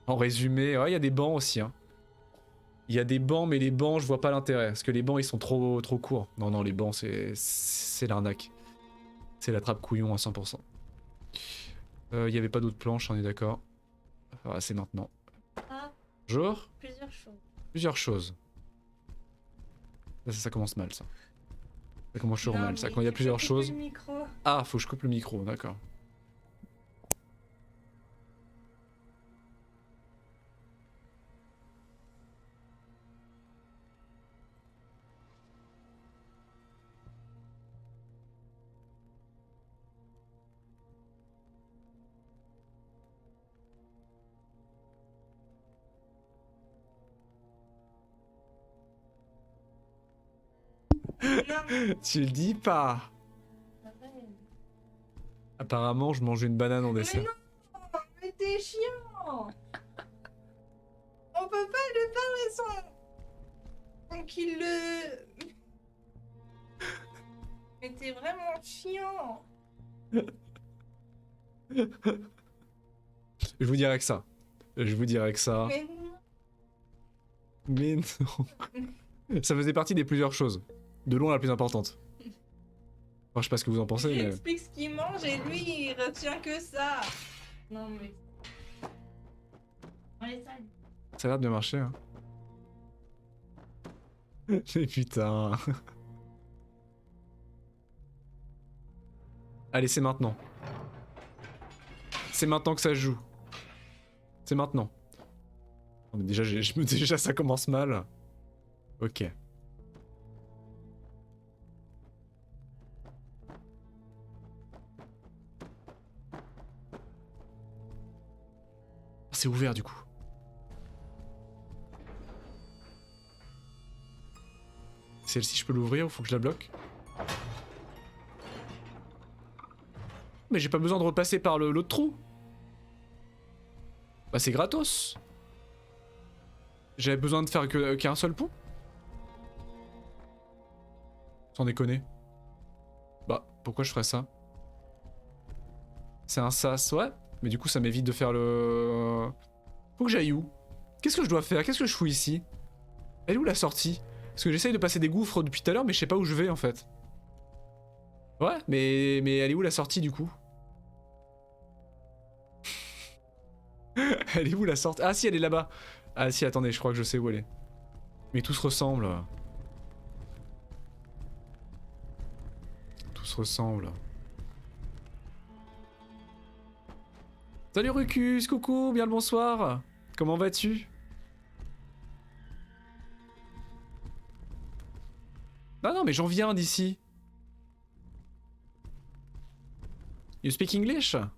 En résumé, ouais, il y a des bancs aussi. Hein. Il y a des bancs, mais les bancs, je vois pas l'intérêt. Parce que les bancs, ils sont trop courts. Non, non, les bancs, c'est l'arnaque. C'est la trappe couillon à 100%. Il y avait pas d'autres planches, on est d'accord. Ah, c'est maintenant. Ah, Bonjour. plusieurs choses. Plusieurs choses. Ça commence mal, ça. Ça commence toujours mal, ça. Quand il y a plusieurs choses... Le micro. Ah, faut que je coupe le micro, d'accord. Tu le dis pas. Apparemment, je mangeais une banane en dessert. Mais non, mais t'es chiant. On peut pas lui parler sans qu'il le... Mais t'es vraiment chiant. Je vous dirais que ça. Je vous dirais que ça. Mais non. Mais non. Ça faisait partie des plusieurs choses. De loin la plus importante. Enfin, je sais pas ce que vous en pensez, mais... J'explique ce qu'il mange et lui, il retient que ça. Non mais... Allez, salut. Ça a l'air de bien marcher, hein. Mais putain... Allez, c'est maintenant. C'est maintenant que ça se joue. C'est maintenant. Non, mais déjà, déjà, ça commence mal. Ok. C'est ouvert du coup. Celle-ci, je peux l'ouvrir ou faut que je la bloque? Mais j'ai pas besoin de repasser par l'autre trou. Bah c'est gratos. J'avais besoin de faire qu'un seul pont. Sans déconner. Bah pourquoi je ferais ça? C'est un sas, ouais. Mais du coup ça m'évite de faire le... Faut que j'aille où? Qu'est-ce que je dois faire? Qu'est-ce que je fous ici? Elle est où la sortie? Parce que j'essaye de passer des gouffres depuis tout à l'heure mais je sais pas où je vais en fait. Ouais, mais elle est où la sortie du coup? Elle est où la sortie? Ah si, elle est là-bas. Ah si, attendez, je crois que je sais où elle est. Mais tout se ressemble. Tout se ressemble. Salut Rucus, coucou, bien le bonsoir. Comment vas-tu? Non, non, mais j'en viens d'ici. You speak English? A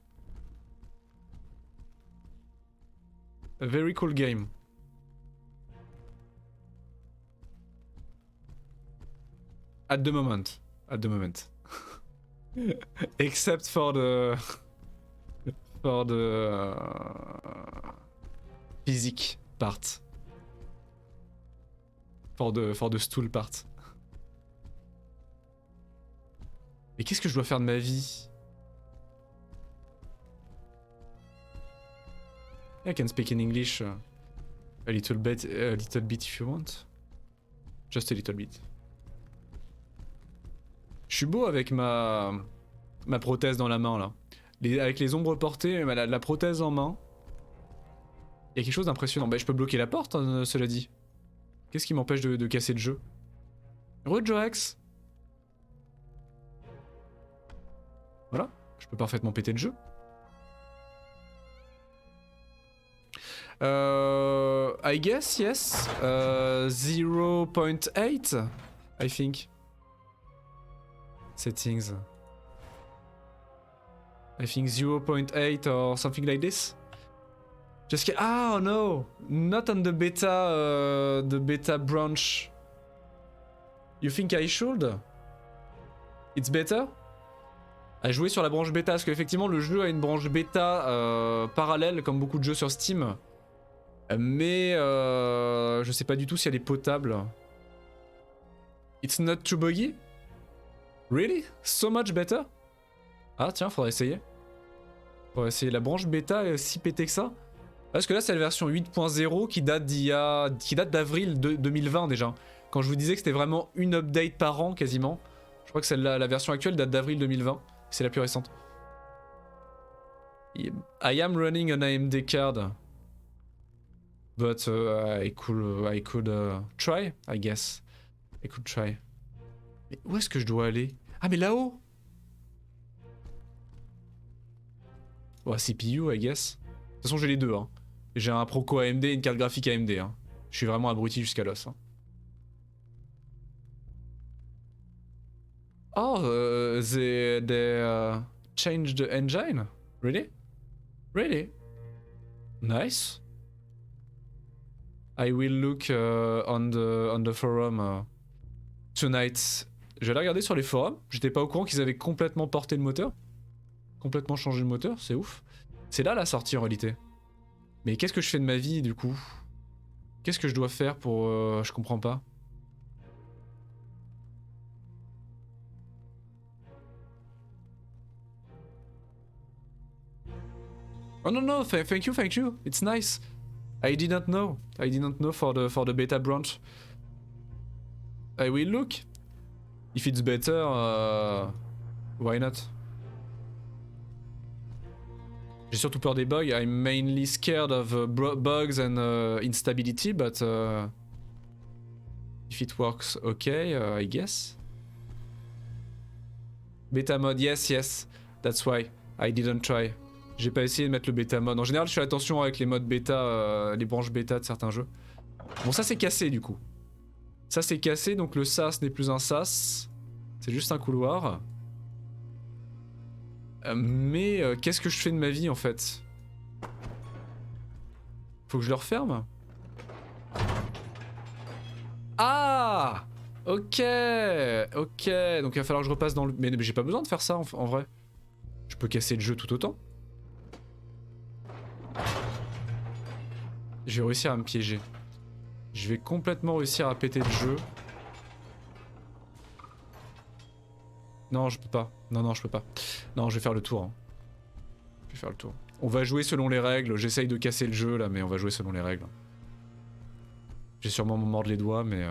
very cool game. At the moment. At the moment. Except for the... for the... physique part. For the stool part. Mais qu'est-ce que je dois faire de ma vie? I can speak in English a little bit if you want. Just a little bit. Je suis beau avec ma prothèse dans la main là. Avec les ombres portées, la prothèse en main. Il y a quelque chose d'impressionnant. Bah je peux bloquer la porte, hein, cela dit. Qu'est-ce qui m'empêche de casser le jeu? Rejoex. Voilà, je peux parfaitement péter le jeu. I guess, yes. 0.8, I think. Settings. I think 0.8 or something like this. Just oh no, not on the beta branch. You think I should? It's better? À jouer sur la branche bêta, parce qu'effectivement le jeu a une branche bêta parallèle comme beaucoup de jeux sur Steam. Mais je sais pas du tout si elle est potable. It's not too buggy? Really? So much better? Ah tiens, faudrait essayer. Faudrait essayer. La branche bêta est si pétée que ça? Parce que là c'est la version 8.0 qui date d'avril 2020 déjà. Quand je vous disais que c'était vraiment une update par an quasiment. Je crois que celle-là, la version actuelle date d'avril 2020. C'est la plus récente. I am running an AMD card. But I could try, I guess. I could try. Mais où est-ce que je dois aller? Ah mais là-haut! Ouais, CPU, I guess. De toute façon j'ai les deux. Hein. J'ai un Proco AMD et une carte graphique AMD. Hein. Je suis vraiment abruti jusqu'à l'os. Hein. Oh, they changed the engine? Really? Really? Nice. I will look on the forum tonight. Je vais aller regarder sur les forums. J'étais pas au courant qu'ils avaient complètement porté le moteur. Complètement changé le moteur, c'est ouf. C'est là la sortie en réalité. Mais qu'est-ce que je fais de ma vie du coup? Qu'est-ce que je dois faire pour... je comprends pas. Oh non non, thank you, it's nice. I didn't know for the beta branch. I will look. If it's better, why not? J'ai surtout peur des bugs. I'm mainly scared of bugs and instability, but if it works, okay, I guess. Beta mode, yes, that's why I didn't try. J'ai pas essayé de mettre le bêta mode. En général, je fais attention avec les modes bêta, les branches bêta de certains jeux. Bon, ça c'est cassé du coup. Ça c'est cassé, donc le sas n'est plus un sas. C'est juste un couloir. Mais qu'est-ce que je fais de ma vie en fait? Faut que je le referme? Ah! Ok, donc il va falloir que je repasse dans le... Mais j'ai pas besoin de faire ça en vrai. Je peux casser le jeu tout autant. Je vais réussir à me piéger. Je vais complètement réussir à péter le jeu. Non, je peux pas. Non, je peux pas. Non, je vais faire le tour. Hein. Je vais faire le tour. On va jouer selon les règles. J'essaye de casser le jeu là, mais on va jouer selon les règles. J'ai sûrement me mordre les doigts, mais...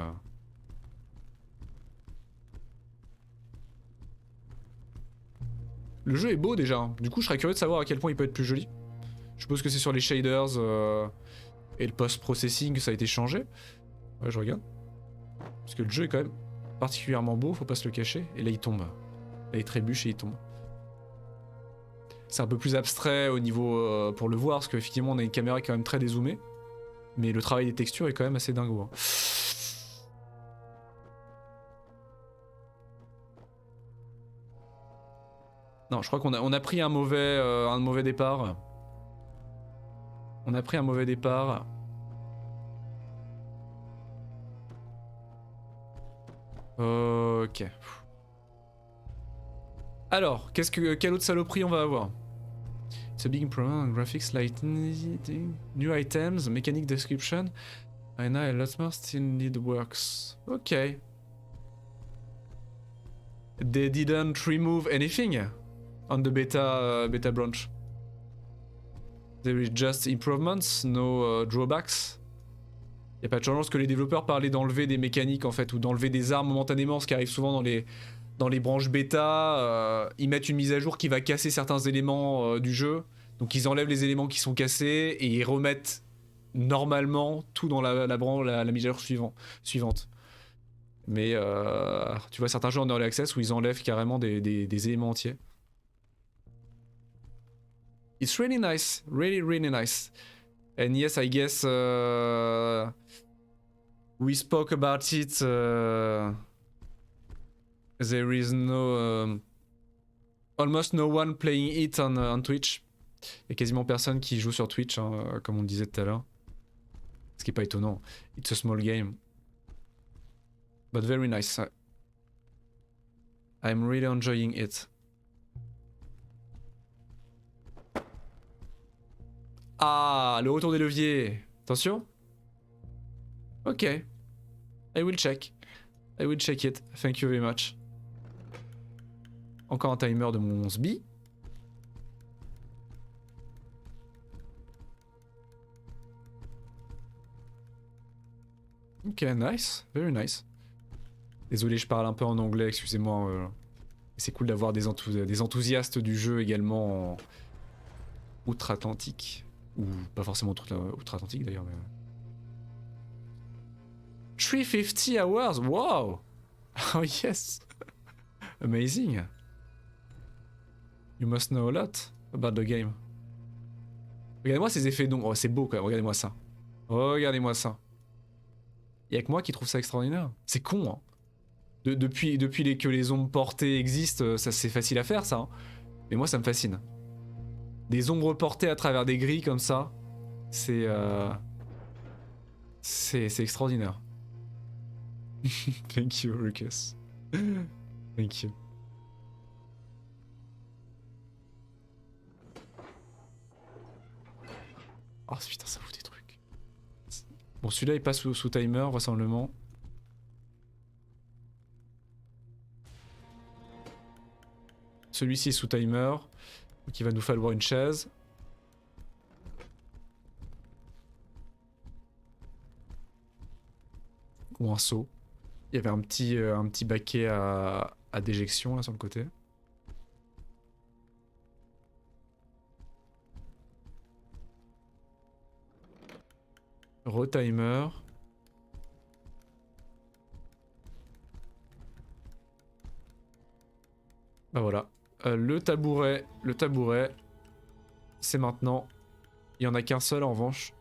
Le jeu est beau déjà. Hein. Du coup, je serais curieux de savoir à quel point il peut être plus joli. Je suppose que c'est sur les shaders et le post-processing que ça a été changé. Ouais, je regarde. Parce que le jeu est quand même particulièrement beau, faut pas se le cacher. Et là, il tombe. Là, il trébuche et il tombe. C'est un peu plus abstrait au niveau pour le voir, parce qu'effectivement, on a une caméra quand même très dézoomée. Mais le travail des textures est quand même assez dingo. Hein. Non, je crois qu'on a pris un mauvais départ. On a pris un mauvais départ. Ok. Alors, quelle autre saloperie on va avoir? It's a big improvement on graphics, lighting, new items, mechanic description. And now a lot more still need works. Ok. They didn't remove anything on the beta branch. There is just improvements, no drawbacks. Y a pas de changement parce que les développeurs parlaient d'enlever des mécaniques en fait, ou d'enlever des armes momentanément, ce qui arrive souvent dans les branches bêta. Ils mettent une mise à jour qui va casser certains éléments du jeu. Donc ils enlèvent les éléments qui sont cassés et ils remettent normalement tout dans la mise à jour suivante. Mais tu vois certains jeux en early access où ils enlèvent carrément des éléments entiers. It's really nice, really nice. And yes, I guess we spoke about it. There is almost no one playing it on Twitch. Il y a quasiment personne qui joue sur Twitch, hein, comme on disait tout à l'heure. Ce qui est pas étonnant. It's a small game. But very nice. I'm really enjoying it. Ah, le retour des leviers. Attention. Ok. I will check. I will check it. Thank you very much. Encore un timer de mon SBI. Ok, nice, very nice. Désolé, je parle un peu en anglais, excusez-moi. C'est cool d'avoir des enthousiastes du jeu également en outre-Atlantique. Ou pas forcément outre-Atlantique d'ailleurs. Mais... 350 hours, wow! Oh yes! Amazing! You must know a lot about the game. Regardez-moi ces effets d'ombre, oh, c'est beau quand même, regardez-moi ça. Regardez-moi ça. Y'a que moi qui trouve ça extraordinaire. C'est con, hein. Depuis que les ombres portées existent, ça c'est facile à faire ça. Hein. Mais moi ça me fascine. Des ombres portées à travers des grilles comme ça, c'est extraordinaire. Thank you, Lucas. Thank you. Oh putain, ça fout des trucs. Bon, celui-là il passe sous timer, vraisemblablement. Celui-ci est sous timer. Donc il va nous falloir une chaise. Ou un seau. Il y avait un petit baquet à déjection là sur le côté. Retimer. Bah voilà. Le tabouret, c'est maintenant. Il y en a qu'un seul en revanche.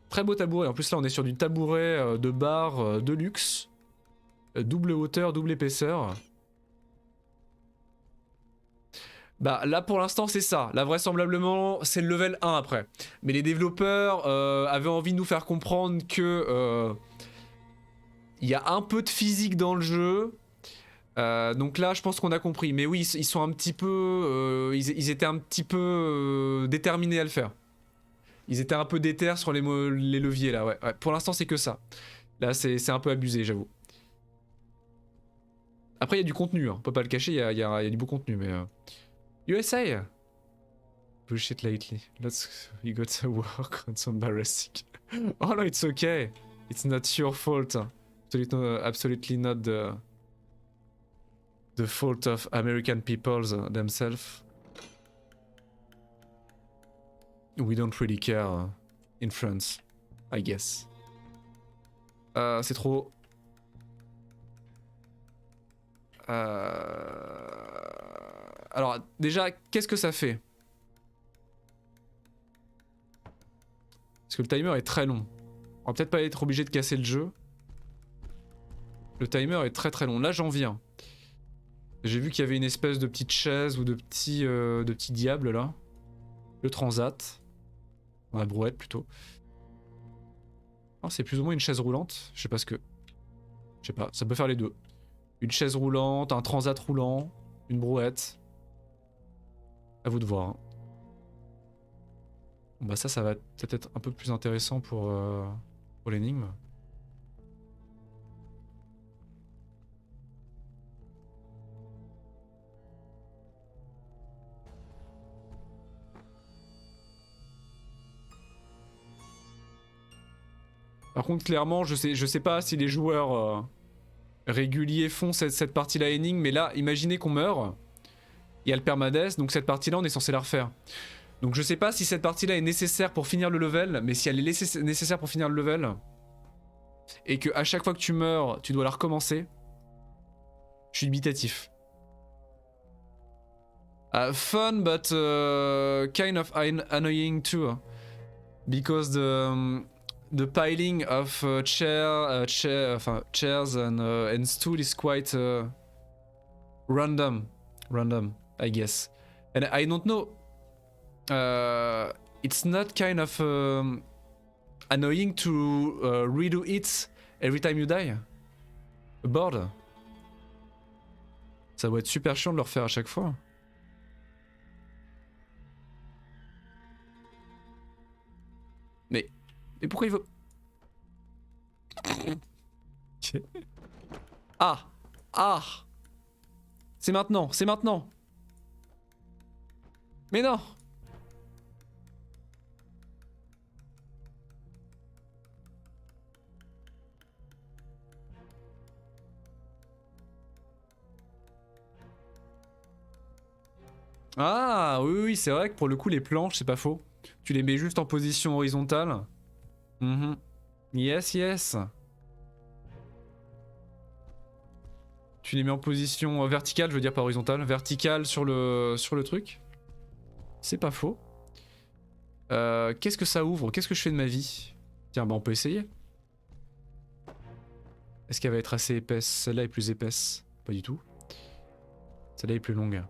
Très beau tabouret. En plus là on est sur du tabouret de bar de luxe. Double hauteur, double épaisseur. Bah là pour l'instant c'est ça. Là vraisemblablement c'est le level 1 après. Mais les développeurs avaient envie de nous faire comprendre que il y a un peu de physique dans le jeu. Donc là je pense qu'on a compris. Mais oui ils sont un petit peu... ils étaient un petit peu déterminés à le faire. Ils étaient un peu déter sur les leviers là, ouais. Pour l'instant c'est que ça. Là c'est un peu abusé j'avoue. Après il y a du contenu, hein. On peut pas le cacher, il y a du beau contenu mais... USA! Bullshit lately. We got to work on some embarrassing. Oh no, it's okay. It's not your fault. Absolutely not the fault of American people themselves. We don't really care in France, I guess. C'est trop... Alors déjà, qu'est-ce que ça fait? Parce que le timer est très long. On va peut-être pas être obligé de casser le jeu. Le timer est très très long. Là j'en viens. J'ai vu qu'il y avait une espèce de petite chaise ou de petit diable là. Le transat. Dans la brouette plutôt. Oh, c'est plus ou moins une chaise roulante. Je sais pas ce que... Je sais pas, ça peut faire les deux. Une chaise roulante, un transat roulant, une brouette. À vous de voir. Hein. Bon bah ça va peut-être être un peu plus intéressant pour l'énigme. Par contre clairement je sais pas si les joueurs réguliers font cette partie-là énigme, mais là imaginez qu'on meurt. Il y a le permadeath, donc cette partie-là on est censé la refaire. Donc je sais pas si cette partie-là est nécessaire pour finir le level, mais si elle est nécessaire pour finir le level, et que à chaque fois que tu meurs, tu dois la recommencer, je suis dubitatif. Fun, but kind of annoying too, because the piling of chairs and stool is quite random, I guess. And I don't know. It's not kind of annoying to redo it every time you die. A board. Ça doit être super chiant de le refaire à chaque fois. Mais pourquoi il veut... Okay. Ah. C'est maintenant. Mais non. Ah oui, oui, c'est vrai que pour le coup, les planches, c'est pas faux. Tu les mets juste en position horizontale. Mhm. Yes, yes. Tu les mets en position verticale, je veux dire pas horizontale, verticale sur le truc. C'est pas faux. Qu'est-ce que ça ouvre? Qu'est-ce que je fais de ma vie? Tiens, bah on peut essayer. Est-ce qu'elle va être assez épaisse? Celle-là est plus épaisse. Pas du tout. Celle-là est plus longue.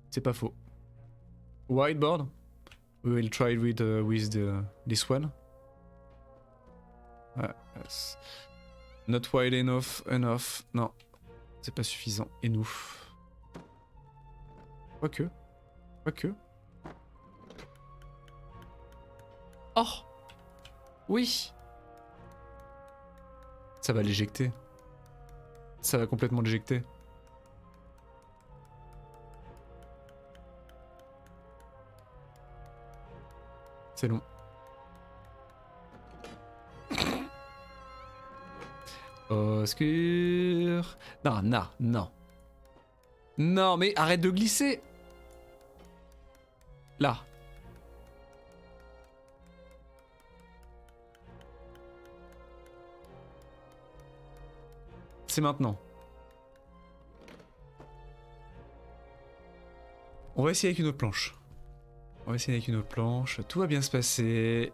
C'est pas faux. Whiteboard? We will try with this one. Yes. Not wide enough. Non, c'est pas suffisant. Enough. Quoique. Oh! Oui! Ça va l'éjecter. Ça va complètement l'éjecter. C'est long. Oscur. Non. Non, mais arrête de glisser. Là. C'est maintenant. On va essayer avec une autre planche. Tout va bien se passer.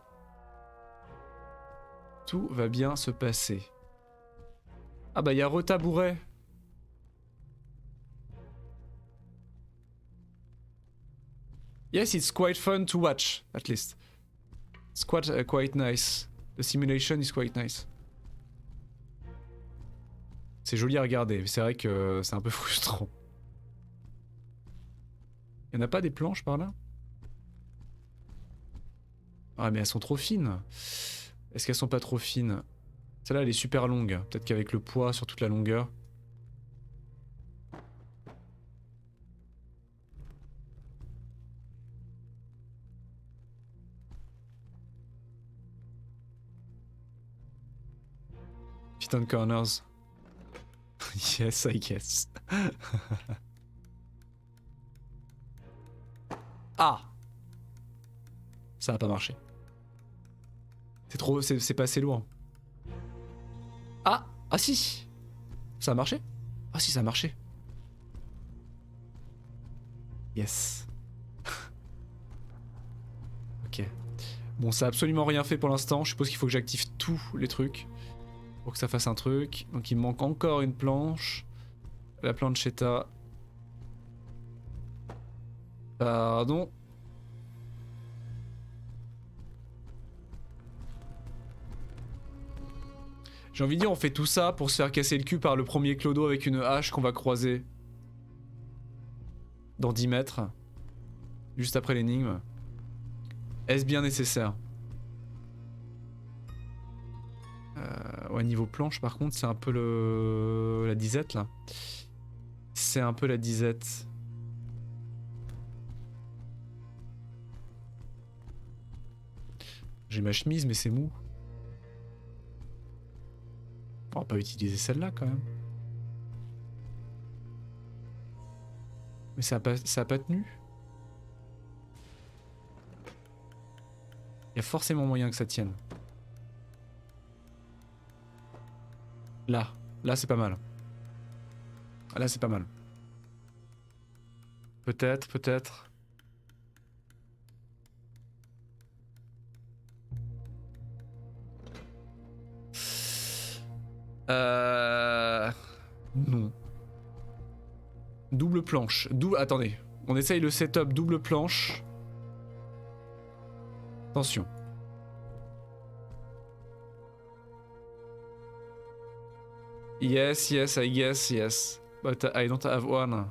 Tout va bien se passer. Ah bah il y a retabouret. Yes, it's quite fun to watch, at least. It's quite nice. The simulation is quite nice. C'est joli à regarder, mais c'est vrai que c'est un peu frustrant. Il y en a pas des planches par là? Ah mais elles sont trop fines. Est-ce qu'elles sont pas trop fines? Celle-là elle est super longue. Peut-être qu'avec le poids sur toute la longueur. Fit on corners. Yes, I guess. Ah! Ça a pas marché. C'est trop... c'est pas assez lourd. Ah! Ah si! Ça a marché? Ah si, ça a marché. Yes. Ok. Bon, ça a absolument rien fait pour l'instant. Je suppose qu'il faut que j'active tous les trucs pour que ça fasse un truc. Donc il me manque encore une planche. La planchetta. Pardon. J'ai envie de dire, on fait tout ça pour se faire casser le cul par le premier clodo avec une hache qu'on va croiser. Dans 10 mètres. Juste après l'énigme. Est-ce bien nécessaire? Ouais, niveau planche, par contre, c'est un peu la disette, là. C'est un peu la disette. J'ai ma chemise, mais c'est mou. On va pas utiliser celle-là, quand même. Mais ça a pas tenu. Il y a forcément moyen que ça tienne. Là c'est pas mal. Là c'est pas mal. Peut-être. Non. Double planche. Attendez. On essaye le setup double planche. Attention. Yes, I guess, yes. But I don't have one.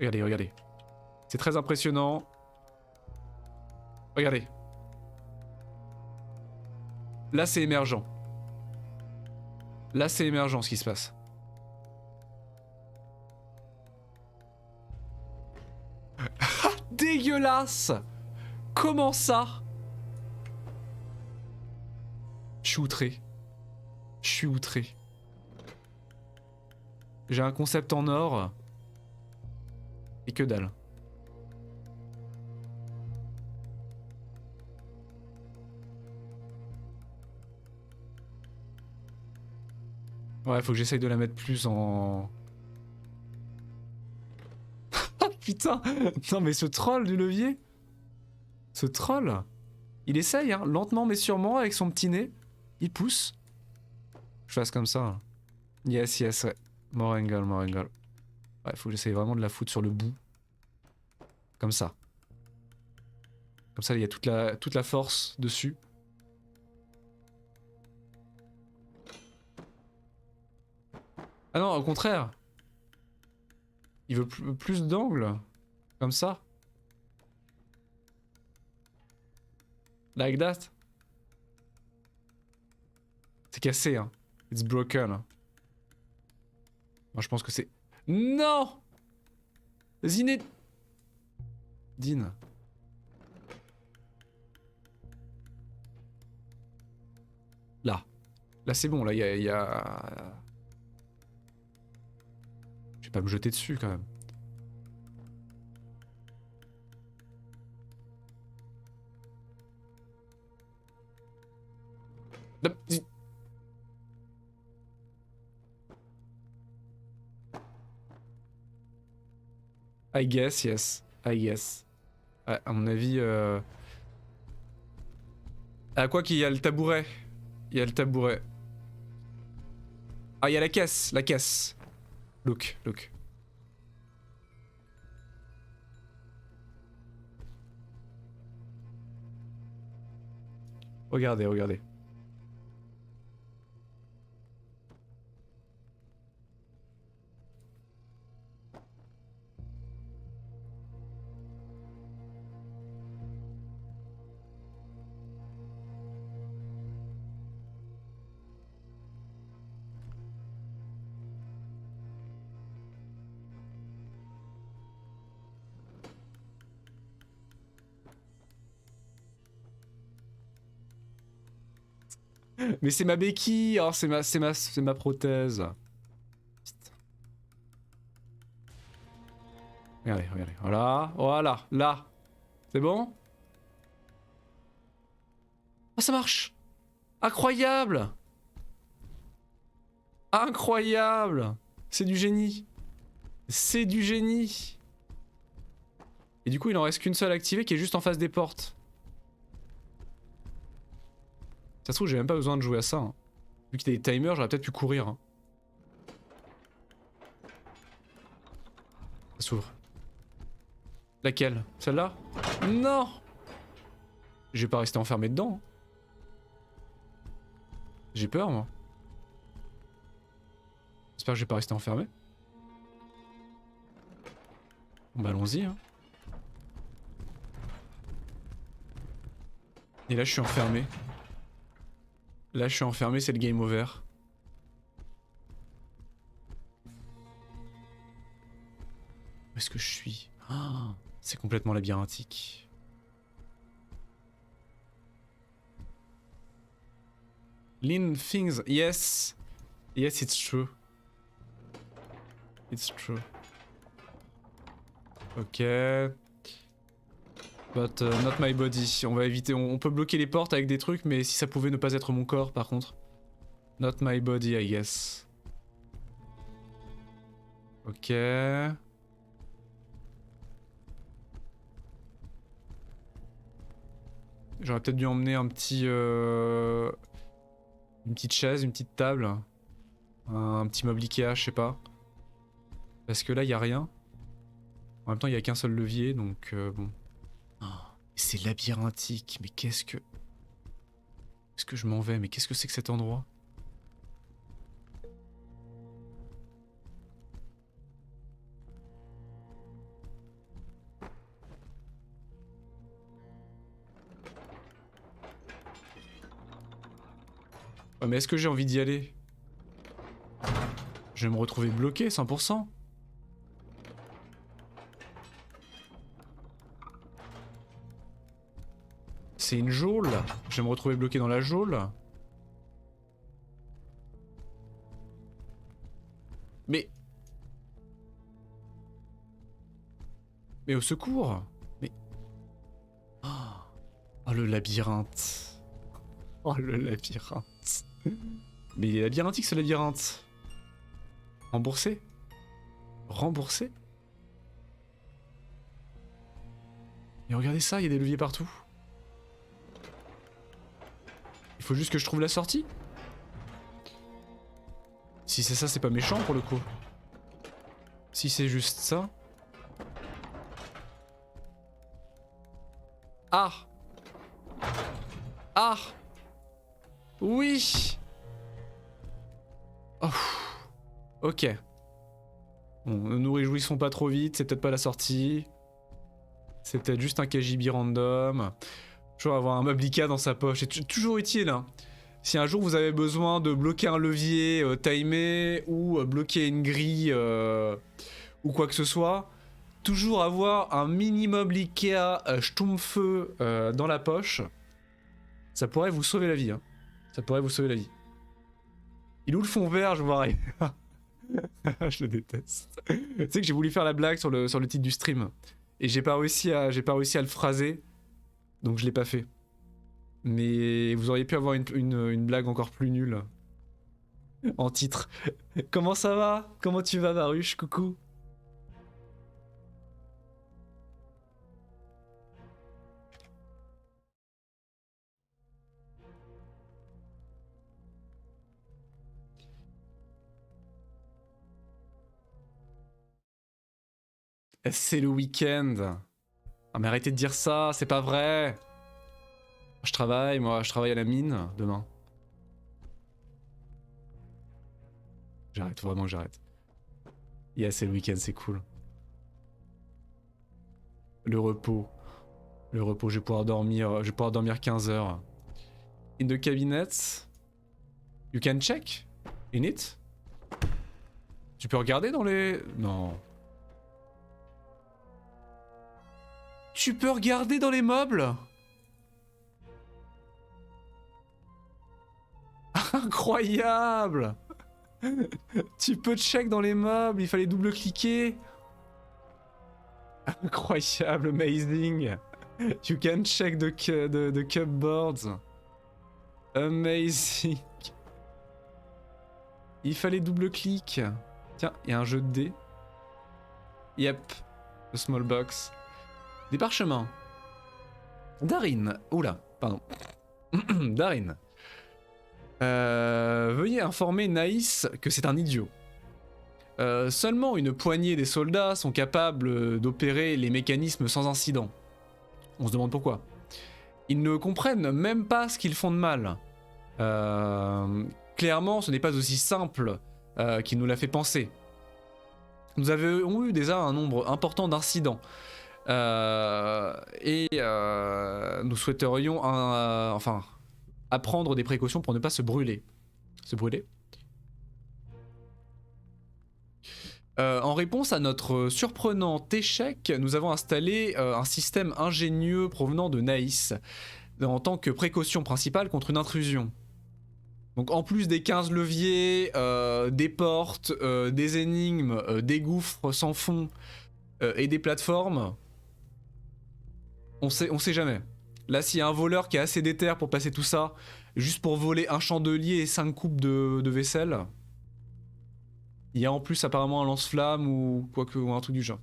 Regardez. C'est très impressionnant. Regardez. Là, c'est émergent. Ce qui se passe. Dégueulasse! Comment ça? Je suis outré. Je suis outré. J'ai un concept en or. Et que dalle. Ouais, faut que j'essaye de la mettre plus en... Oh putain. Non mais ce troll du levier. Ce troll. Il essaye, hein, lentement mais sûrement, avec son petit nez. Il pousse. Je fasse comme ça. Yes, yes, ouais. More angle, more angle. Ouais, faut que j'essaye vraiment de la foutre sur le bout. Comme ça. Comme ça, il y a toute la force dessus. Ah non, au contraire. Il veut plus d'angle. Comme ça. Like that. C'est cassé, hein. It's broken. Moi, je pense que c'est... Non! Zinedine. Là. Là, c'est bon. Là, il y a... Je vais pas me jeter dessus, quand même. I guess, yes. I guess. Ouais, à mon avis... Ah, quoi qu'il y a le tabouret. Il y a le tabouret. Ah, il y a la caisse. La caisse. Look, look. Regardez, regardez. Mais c'est ma béquille, oh, c'est ma prothèse. Regardez, regardez. Voilà, voilà, là. C'est bon? Oh, ça marche! Incroyable! Incroyable! C'est du génie. C'est du génie. Et du coup, il en reste qu'une seule activée qui est juste en face des portes. Ça se trouve, j'ai même pas besoin de jouer à ça. Hein. Vu qu'il y a des timers, j'aurais peut-être pu courir. Hein. Ça s'ouvre. Laquelle? Celle-là? Non! Je vais pas rester enfermé dedans. Hein. J'ai peur, moi. J'espère que je vais pas rester enfermé. Bon bah allons-y. Hein. Et là, je suis enfermé. Là, je suis enfermé, c'est le game over. Où est-ce que je suis? Oh, c'est complètement labyrinthique. Lean things, yes. Yes, it's true. It's true. Ok. But not my body. On va éviter. On peut bloquer les portes avec des trucs, mais si ça pouvait ne pas être mon corps, par contre. Not my body, I guess. Ok. J'aurais peut-être dû emmener un petit... Une petite chaise, une petite table. Un petit meuble Ikea, je sais pas. Parce que là, il y a rien. En même temps, il y a qu'un seul levier, donc bon. Oh, c'est labyrinthique, mais qu'est-ce que... Est-ce que je m'en vais? Mais qu'est-ce que c'est que cet endroit? Oh, mais est-ce que j'ai envie d'y aller? Je vais me retrouver bloqué 100%. C'est une geôle. Je vais me retrouver bloqué dans la geôle. Mais... Mais au secours! Mais... Oh, le labyrinthe. Oh, le labyrinthe. Mais il est labyrinthique, ce labyrinthe. Remboursé? Remboursé? Et regardez ça, il y a des leviers partout. Il faut juste que je trouve la sortie. Si c'est ça, c'est pas méchant pour le coup. Si c'est juste ça... Ah! Ah! Oui! Oh. Ok. Bon, ne nous réjouissons pas trop vite, c'est peut-être pas la sortie. C'est peut-être juste un KGB random. Toujours avoir un meuble Ikea dans sa poche, c'est toujours utile. Hein. Si un jour vous avez besoin de bloquer un levier timé ou bloquer une grille ou quoi que ce soit, toujours avoir un mini meuble Ikea schtroumpfeux dans la poche, ça pourrait vous sauver la vie. Hein. Ça pourrait vous sauver la vie. Il est où le fond vert, je vois rien. Je le déteste. Tu sais que j'ai voulu faire la blague sur le titre du stream. Et j'ai pas réussi à le phraser. Donc je l'ai pas fait. Mais vous auriez pu avoir une blague encore plus nulle. En titre. Comment ça va? Comment tu vas, Baruch? Coucou. C'est le week-end. Ah mais arrêtez de dire ça, c'est pas vrai. Je travaille à la mine demain. J'arrête, vraiment j'arrête. Yeah, c'est le week-end, c'est cool. Le repos. Le repos, je vais pouvoir dormir 15 heures. In the cabinet. You can check in it. Tu peux regarder dans les... Non. Tu peux regarder dans les meubles? Incroyable! Tu peux check dans les meubles, il fallait double-cliquer. Incroyable, amazing. You can check the cupboards. Amazing. Il fallait double-clic. Tiens, il y a un jeu de dés. Yep, the small box. Des parchemins. Darin. Oula, pardon. Darin. Veuillez informer Naïs que c'est un idiot. Seulement une poignée des soldats sont capables d'opérer les mécanismes sans incident. On se demande pourquoi. Ils ne comprennent même pas ce qu'ils font de mal. Clairement, ce n'est pas aussi simple qu'il nous l'a fait penser. Nous avons eu déjà un nombre important d'incidents. Nous souhaiterions apprendre des précautions pour ne pas se brûler. Se brûler. En réponse à notre surprenant échec, nous avons installé un système ingénieux provenant de Naïs en tant que précaution principale contre une intrusion. Donc en plus des 15 leviers, des portes, des énigmes, des gouffres sans fond et des plateformes, on sait jamais. Là, s'il y a un voleur qui est assez déter pour passer tout ça, juste pour voler un chandelier et 5 coupes de vaisselle, il y a en plus apparemment un lance-flamme ou un truc du genre.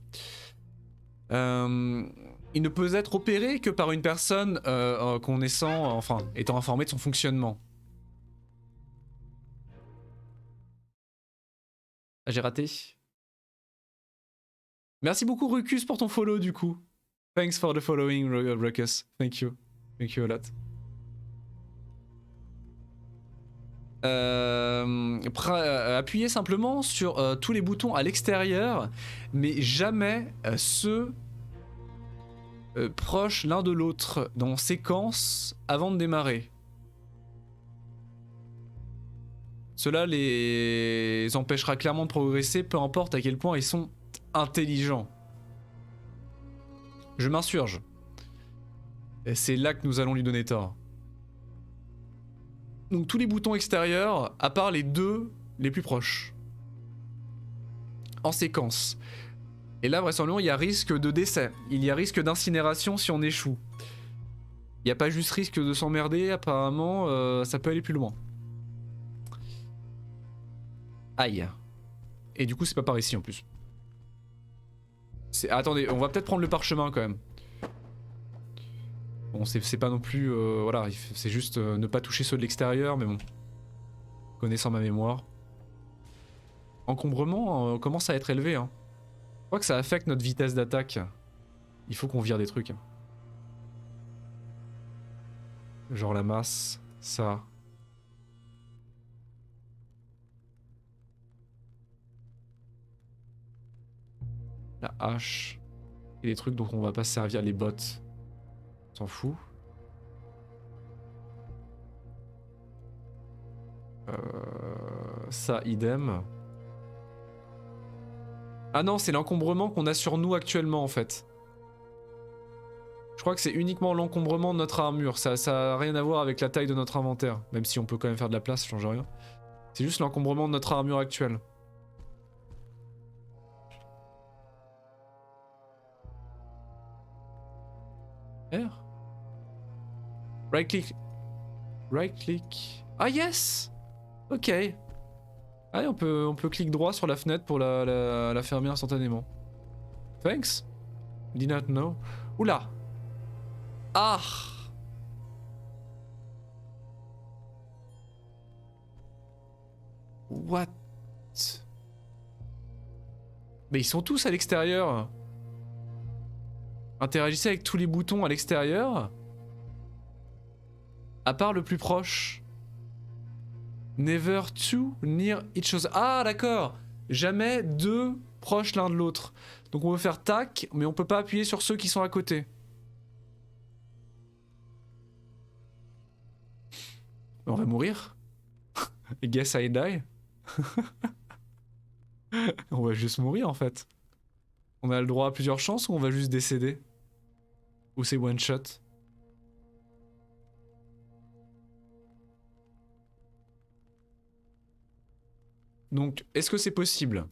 Il ne peut être opéré que par une personne étant informée de son fonctionnement. Ah, j'ai raté. Merci beaucoup Rucus pour ton follow du coup. Thanks for the following, Ruckus. Thank you. Thank you a lot. Appuyez simplement sur tous les boutons à l'extérieur, mais jamais ceux proches l'un de l'autre dans séquence avant de démarrer. Cela les empêchera clairement de progresser, peu importe à quel point ils sont intelligents. Je m'insurge. Et c'est là que nous allons lui donner tort. Donc tous les boutons extérieurs, à part les deux les plus proches. en séquence. Et là, vraisemblablement, il y a risque de décès. Il y a risque d'incinération si on échoue. Il n'y a pas juste risque de s'emmerder, apparemment, ça peut aller plus loin. Aïe. Et du coup, c'est pas par ici en plus. Attendez, on va peut-être prendre le parchemin quand même. Bon, c'est pas non plus... voilà, c'est juste ne pas toucher ceux de l'extérieur, mais bon. Connaissant ma mémoire. Encombrement commence à être élevé, hein. Je crois que ça affecte notre vitesse d'attaque. Il faut qu'on vire des trucs. Genre la masse, ça. La hache. Et les trucs dont on va pas se servir, les bottes. On s'en fout. Ça, idem. Ah non, c'est l'encombrement qu'on a sur nous actuellement en fait. Je crois que c'est uniquement l'encombrement de notre armure. Ça a rien à voir avec la taille de notre inventaire. Même si on peut quand même faire de la place, ça change rien. C'est juste l'encombrement de notre armure actuelle. R. Right click. Right click. Ah yes. Ok. Allez, on peut cliquer droit sur la fenêtre pour la fermer instantanément. Thanks. Did not know. Oula. Ah. What? Mais ils sont tous à l'extérieur. Interagissez avec tous les boutons à l'extérieur. À part le plus proche. Never two near each other. Ah d'accord. Jamais deux proches l'un de l'autre. Donc on veut faire tac, mais on peut pas appuyer sur ceux qui sont à côté. On va mourir. Guess I die. On va juste mourir en fait. On a le droit à plusieurs chances ou on va juste décéder? Ou c'est one shot? Donc, est-ce que c'est possible?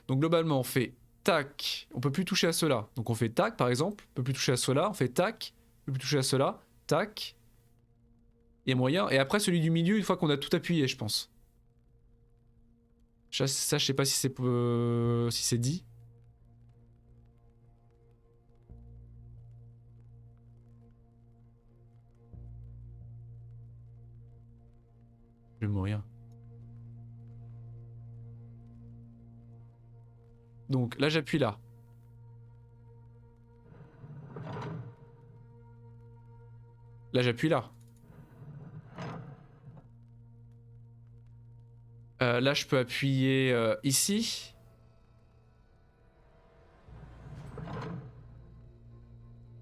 Donc globalement, on fait tac, on peut plus toucher à cela. Donc on fait tac par exemple, on peut plus toucher à cela, on fait tac, on peut plus toucher à cela, tac. Il y a moyen. Et après celui du milieu, une fois qu'on a tout appuyé, je pense. Ça, je sais pas si c'est dit. Je vais mourir. Donc là j'appuie là. Là j'appuie là. Là je peux appuyer ici.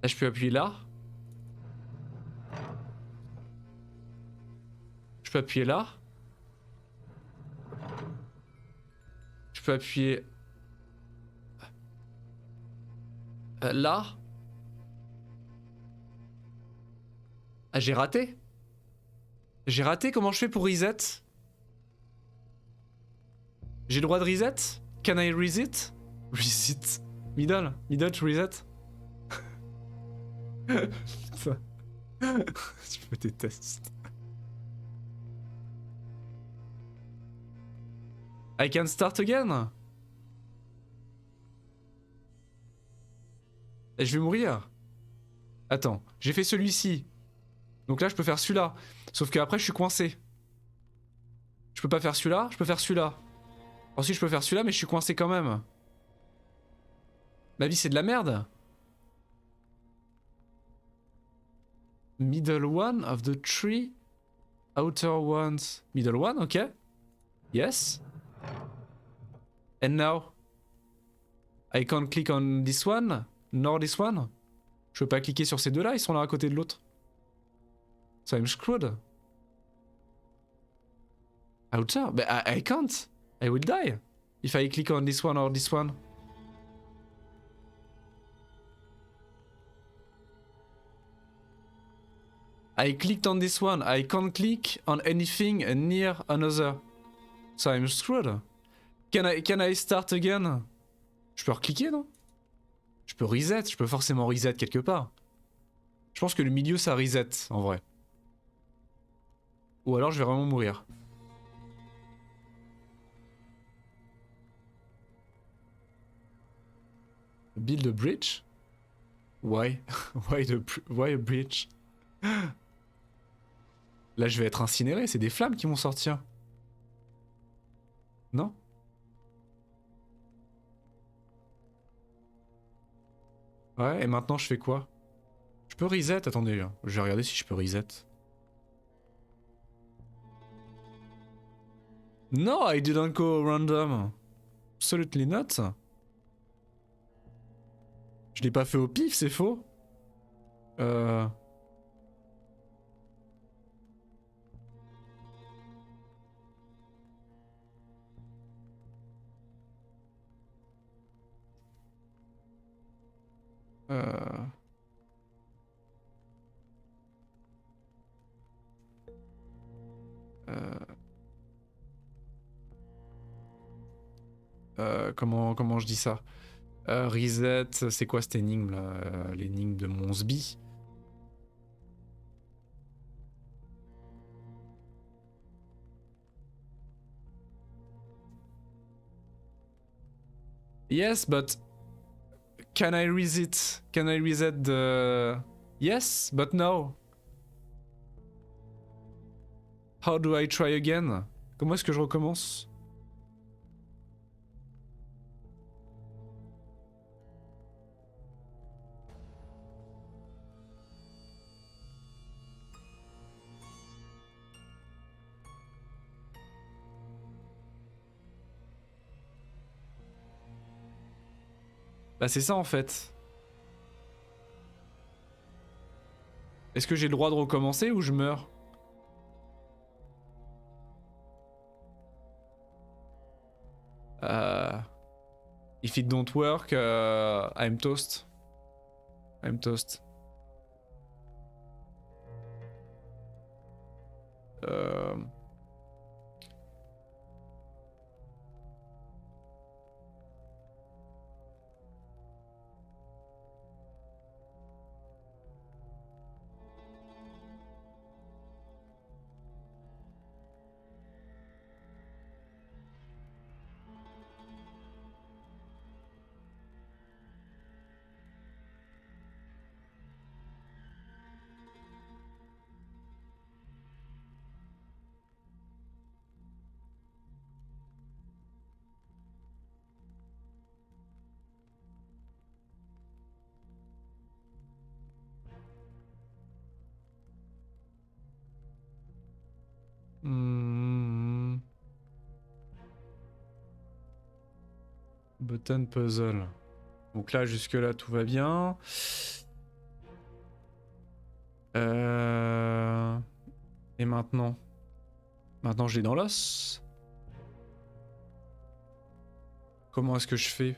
Là je peux appuyer là. Je peux appuyer là. Je peux appuyer là. Ah j'ai raté. J'ai raté, comment je fais pour reset? J'ai le droit de reset? Can I reset? Reset. Middle to reset? Ça. Je me déteste. I can start again? Et je vais mourir. Attends, j'ai fait celui-ci. Donc là je peux faire celui-là. Sauf qu'après je suis coincé. Je peux pas faire celui-là, je peux faire celui-là. Ensuite je peux faire celui-là mais je suis coincé quand même. Ma vie c'est de la merde. Middle one of the three outer ones. Middle one, ok. Yes. And now I can't click on this one, nor this one. Je peux pas cliquer sur ces deux-là, ils sont l'un à côté de l'autre. So I'm screwed. Outer? But I can't. I will die. If I click on this one or this one. I clicked on this one. I can't click on anything near another. So I'm screwed. Can I start again? Je peux recliquer, non? Je peux reset, je peux forcément reset quelque part. Je pense que le milieu ça reset en vrai. Ou alors je vais vraiment mourir. Build a bridge? Why? Why a bridge? Là je vais être incinéré, c'est des flammes qui vont sortir. Non? Ouais, et maintenant je fais quoi? Je peux reset? Attendez, je vais regarder si je peux reset. No, I didn't go random. Absolutely not. Je l'ai pas fait au pif, c'est faux. Euh... Euh... comment je dis ça? Reset, c'est quoi cette énigme là? L'énigme de mon sbi. Yes, but can I reset? Can I reset the... Yes, but no. How do I try again? Comment est-ce que je recommence? Bah c'est ça en fait. Est-ce que j'ai le droit de recommencer ou je meurs? If it don't work, I'm toast. I'm toast. Button puzzle. Donc là, jusque là, tout va bien. Et maintenant? Maintenant, je l'ai dans l'os. Comment est-ce que je fais?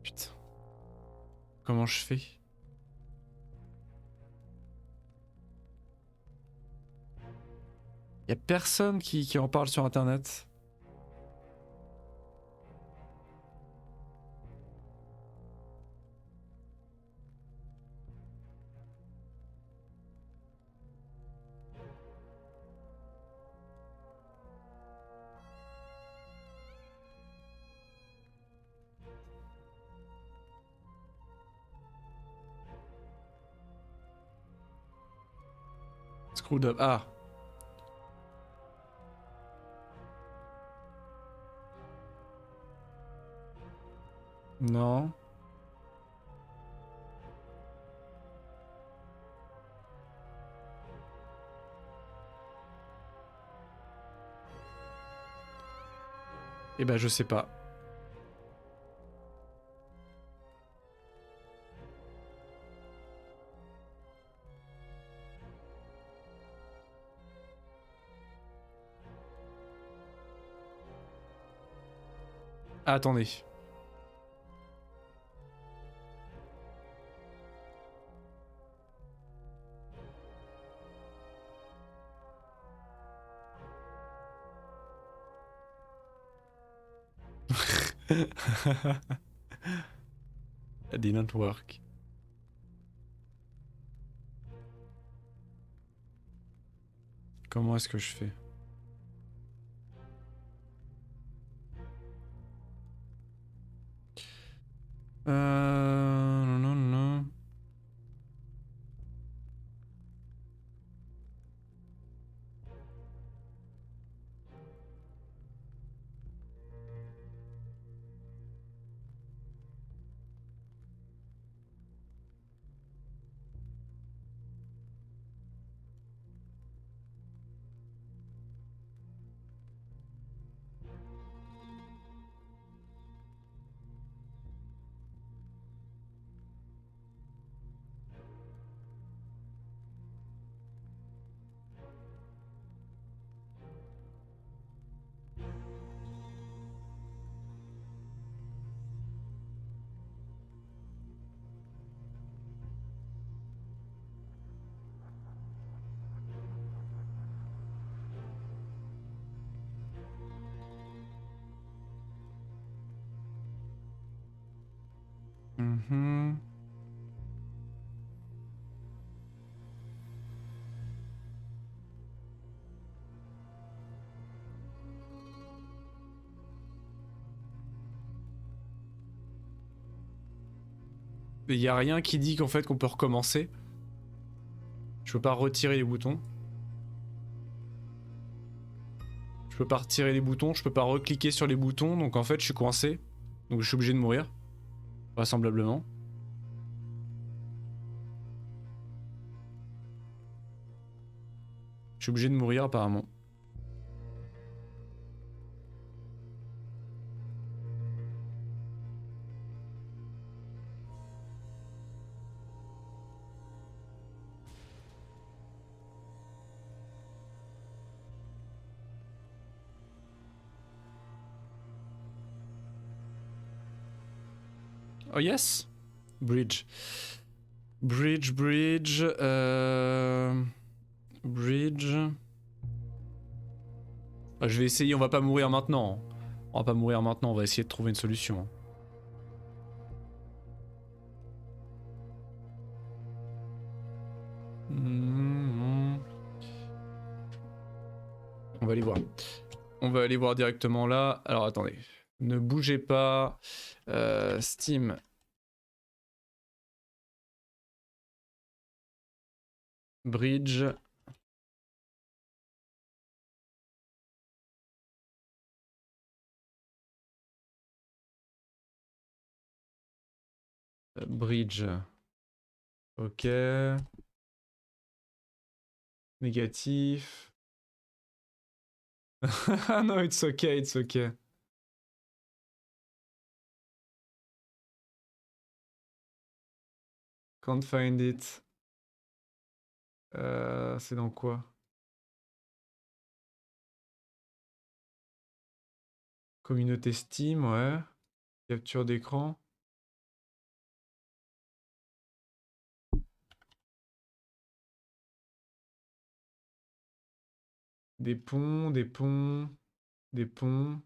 Putain. Comment je fais? Y'a personne qui en parle sur internet. Screwed up. Ah. Non. Eh ben, je sais pas. Ah, attendez. It didn't work. Comment est-ce que je fais? Non, non, non. Mhm. Il y a rien qui dit qu'en fait qu'on peut recommencer. Je peux pas retirer les boutons. Je peux pas retirer les boutons, je peux pas recliquer sur les boutons, donc en fait je suis coincé. Donc je suis obligé de mourir. Vraisemblablement. Je suis obligé de mourir apparemment. Oh yes! Bridge. Bridge. Bridge. Ah, je vais essayer, on va pas mourir maintenant. On va pas mourir maintenant, on va essayer de trouver une solution. On va aller voir. On va aller voir directement là. Alors attendez. Ne bougez pas. Steam. Bridge. Bridge. Ok. Négatif. No, it's okay, it's okay. Can't find it. C'est dans quoi? Communauté Steam, ouais. Capture d'écran. Des ponts, des ponts, des ponts.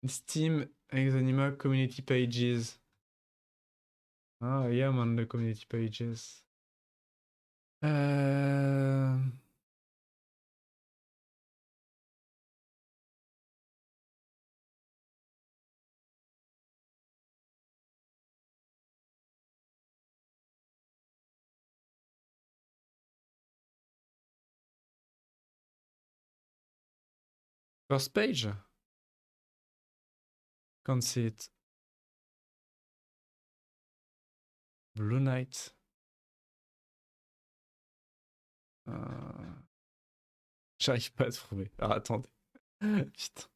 Steam Exanima Community Pages. Ah, yeah, I'm on the community pages. First page? Can't see it. Blue Knight. J'arrive pas à trouver. Alors attendez. Putain.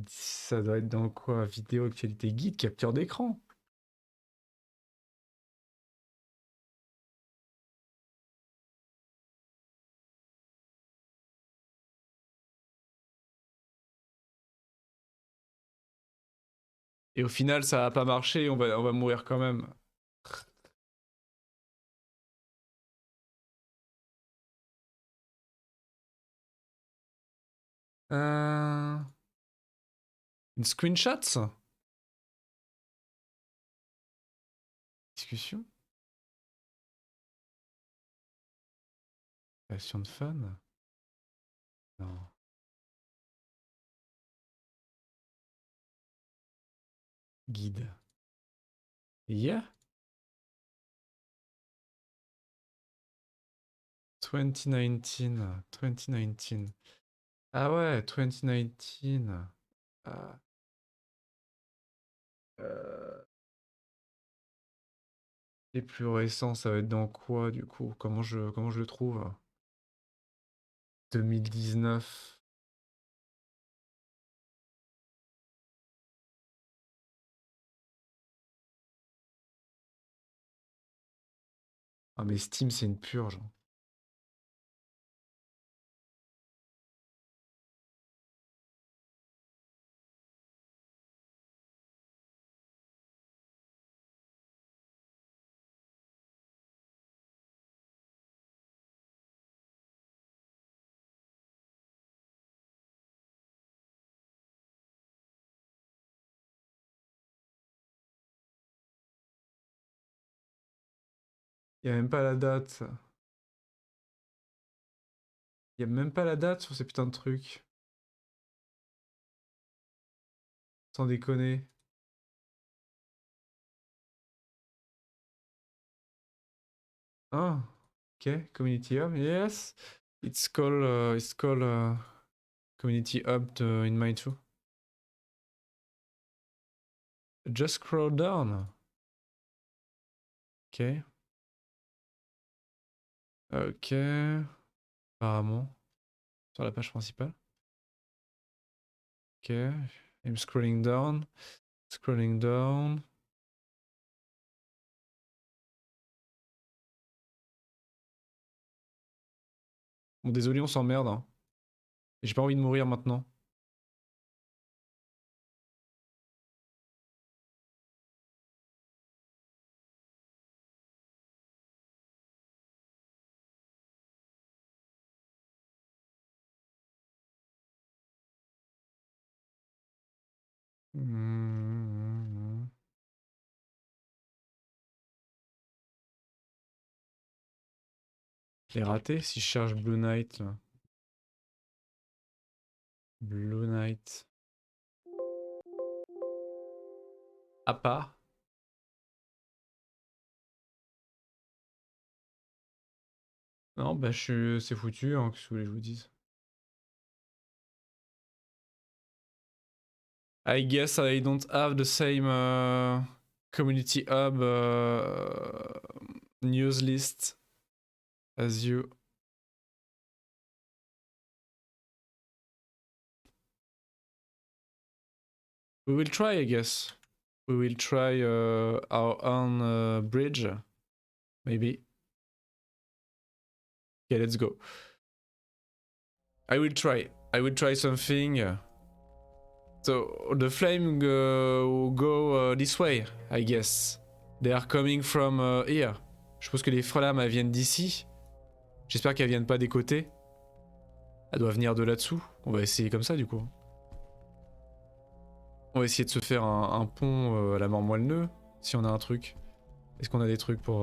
Ça doit être dans quoi? Vidéo, actualité, guide, capture d'écran. Et au final, ça va pas marcher, on va mourir quand même. Une screenshot? Discussion? Création de fan? Non. Guide. Yeah? 2019. Ah ouais, 2019. Ah. Les plus récents, ça va être dans quoi du coup? Comment je le trouve? 2019. Ah mais Steam c'est une purge. Y a même pas la date. Y a même pas la date sur ces putains de trucs. Sans déconner. Ah, ok, Community Hub, yes. It's called Community Hub in my too. Just scroll down. Ok. Ok. Apparemment. Sur la page principale. Ok. I'm scrolling down. Scrolling down. Bon, désolé, on s'emmerde. Hein. J'ai pas envie de mourir maintenant. Je l'ai raté si je cherche Blue Knight. Là. Blue Knight. À part. Non, bah c'est foutu, hein, que ce que vous voulez que je vous dise. I guess I don't have the same community hub news list as you. We will try, I guess. We will try our own bridge, maybe. Okay, let's go. I will try. I will try something. So the flame go this way, I guess. They are coming from here. Je suppose que les flammes elles viennent d'ici. J'espère qu'elles viennent pas des côtés. Elles doivent venir de là-dessous. On va essayer comme ça du coup. On va essayer de se faire un pont à la mort moelle-neu, si on a un truc. Est-ce qu'on a des trucs pour...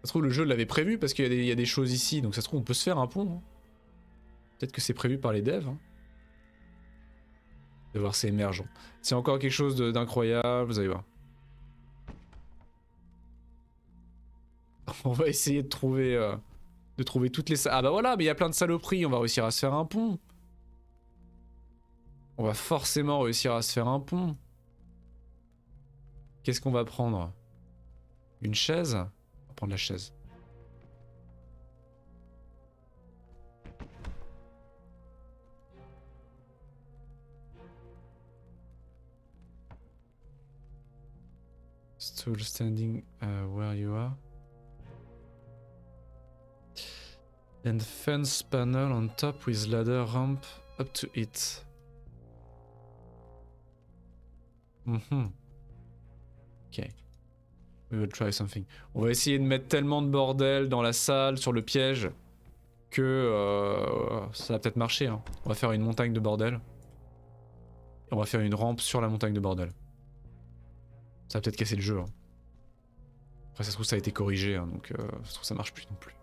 Ça se trouve le jeu l'avait prévu parce qu'il y a des choses ici, donc ça se trouve on peut se faire un pont. Hein. Peut-être que c'est prévu par les devs. Hein. De voir c'est émergent. C'est encore quelque chose d'incroyable, vous allez voir. On va essayer de trouver toutes les... Ah bah voilà, mais il y a plein de saloperies, on va réussir à se faire un pont. On va forcément réussir à se faire un pont. Qu'est-ce qu'on va prendre? Une chaise? On va prendre la chaise. careful standing where you are. And fence panel on top with ladder ramp up to it. Ok. We will try something. On va essayer de mettre tellement de bordel dans la salle, sur le piège, que ça va peut-être marcher. Hein. On va faire une montagne de bordel. Et on va faire une rampe sur la montagne de bordel. Ça va peut-être casser le jeu. Hein. Après ça se trouve ça a été corrigé, hein, donc ça se trouve ça marche plus non plus.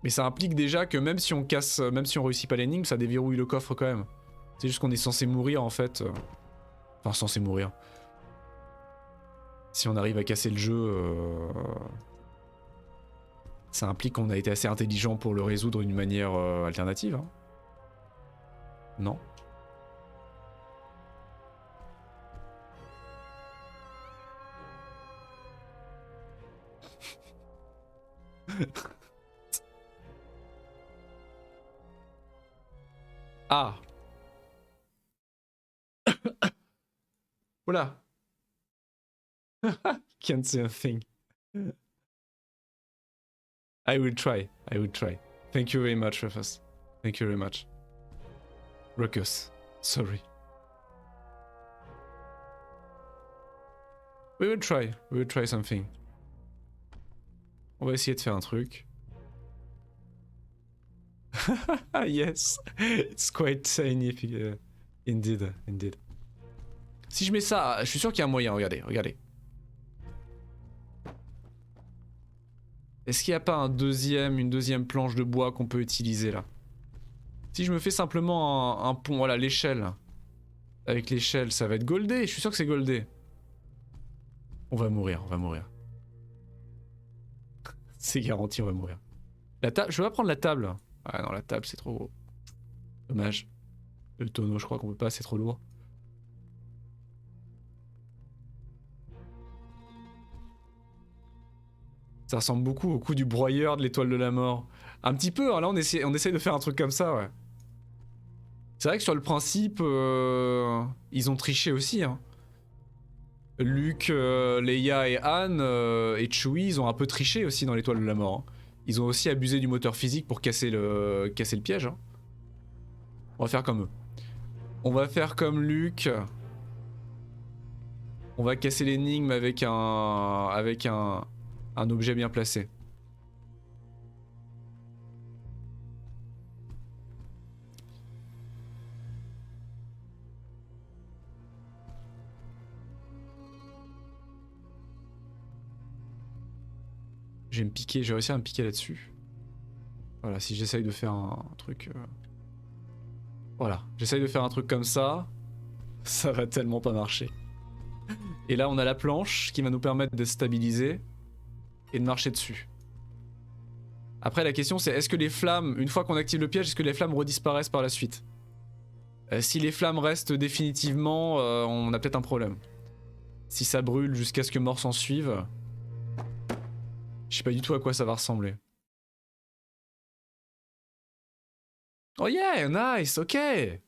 Mais ça implique déjà que même si on casse, même si on réussit pas l'énigme, ça déverrouille le coffre quand même. C'est juste qu'on est censé mourir en fait. Enfin censé mourir. Si on arrive à casser le jeu, ça implique qu'on a été assez intelligent pour le résoudre d'une manière alternative. Hein. Non. Ah. Voilà. Can't see a thing. I will try. I will try. Thank you very much, Rufus. Thank you very much. Ruckus. Sorry. We will try. We will try something. On va essayer de faire un truc. Yes, it's quite scientific. Indeed, indeed. Si je mets ça, je suis sûr qu'il y a un moyen, regardez, regardez. Est-ce qu'il n'y a pas une deuxième planche de bois qu'on peut utiliser là? Si je me fais simplement un pont, voilà, l'échelle. Avec l'échelle, ça va être goldé, je suis sûr que c'est goldé. On va mourir, on va mourir. C'est garanti, on va mourir. La table, je vais pas prendre la table. Ah non, la table c'est trop gros. Dommage. Le tonneau, je crois qu'on peut pas, c'est trop lourd. Ça ressemble beaucoup au coup du broyeur de l'étoile de la mort. Un petit peu, hein, là on essaie de faire un truc comme ça, ouais. C'est vrai que sur le principe, ils ont triché aussi. Hein. Luke, Leia et Han et Chewie, ils ont un peu triché aussi dans l'étoile de la mort. Hein. Ils ont aussi abusé du moteur physique pour casser le piège. Hein. On va faire comme eux. On va faire comme Luke. On va casser l'énigme avec un objet bien placé. Je vais me piquer, j'ai réussi à me piquer là-dessus. Voilà, si j'essaye de faire un truc... Voilà, j'essaye de faire un truc comme ça. Ça va tellement pas marcher. Et là, on a la planche qui va nous permettre de stabiliser et de marcher dessus. Après, la question c'est, est-ce que les flammes, une fois qu'on active le piège, est-ce que les flammes redisparaissent par la suite? Si les flammes restent définitivement, on a peut-être un problème. Si ça brûle jusqu'à ce que mort s'en suive... Je sais pas du tout à quoi ça va ressembler. Oh yeah, nice, okay.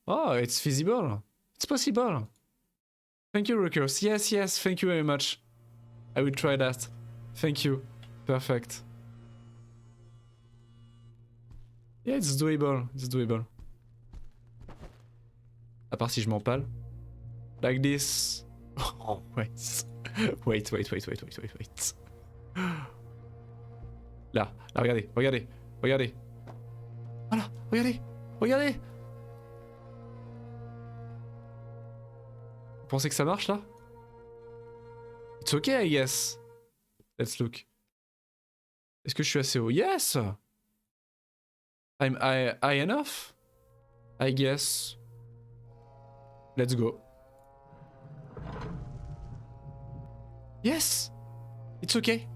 Oh, it's feasible. It's possible. Thank you, Ruckus. Yes, yes, thank you very much. I will try that. Thank you. Perfect. Yeah, it's doable. It's doable. À part si je m'empale. Like this. Oh, wait. Wait. Là, regardez, regardez, regardez. Voilà, regardez, regardez. Vous pensez que ça marche là? It's okay, I guess. Let's look. Est-ce que je suis assez haut? Yes! I'm high enough? I guess. Let's go. Yes! It's okay.